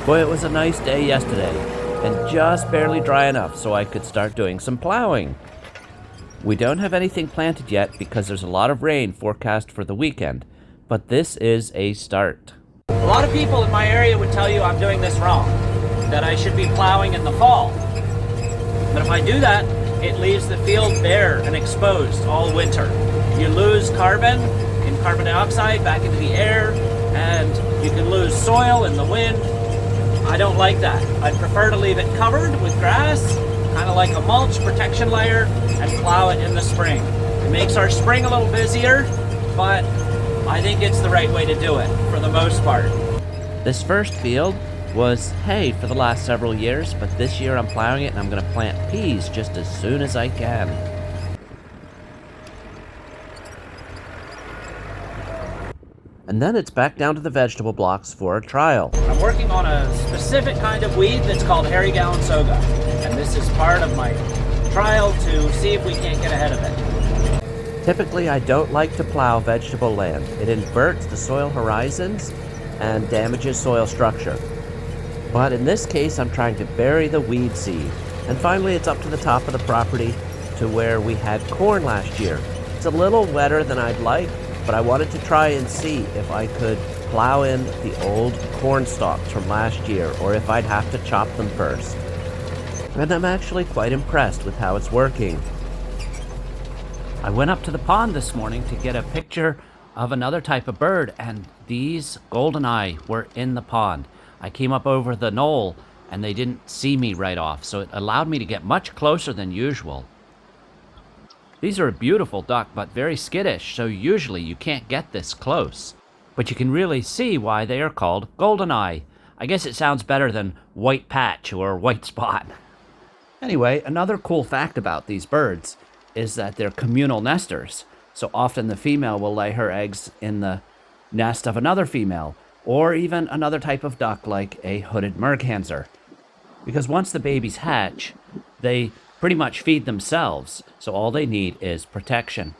Boy, it was a nice day yesterday, and just barely dry enough so I could start doing some plowing. We don't have anything planted yet because there's a lot of rain forecast for the weekend, but this is a start. A lot of people in my area would tell you I'm doing this wrong, that I should be plowing in the fall. But if I do that, it leaves the field bare and exposed all winter. You lose carbon and carbon dioxide back into the air, and you can lose soil in the wind. I don't like that. I'd prefer to leave it covered with grass, kind of like a mulch protection layer, and plow it in the spring. It makes our spring a little busier, but I think it's the right way to do it for the most part. This first field was hay for the last several years, but this year I'm plowing it and I'm going to plant peas just as soon as I can. And then it's back down to the vegetable blocks for a trial. I'm working on a specific kind of weed that's called hairy gallinsoga, and this is part of my trial to see if we can't get ahead of it. Typically, I don't like to plow vegetable land. It inverts the soil horizons and damages soil structure. But in this case, I'm trying to bury the weed seed. And finally, it's up to the top of the property to where we had corn last year. It's a little wetter than I'd like, but I wanted to try and see if I could plow in the old corn stalks from last year, or if I'd have to chop them first. And I'm actually quite impressed with how it's working. I went up to the pond this morning to get a picture of another type of bird, and these goldeneye were in the pond. I came up over the knoll, and they didn't see me right off, so it allowed me to get much closer than usual. These are a beautiful duck, but very skittish, so usually you can't get this close. But you can really see why they are called goldeneye. I guess it sounds better than white patch or white spot. Anyway, another cool fact about these birds is that they're communal nesters. So often the female will lay her eggs in the nest of another female, or even another type of duck like a hooded merganser. Because once the babies hatch, they pretty much feed themselves, so all they need is protection.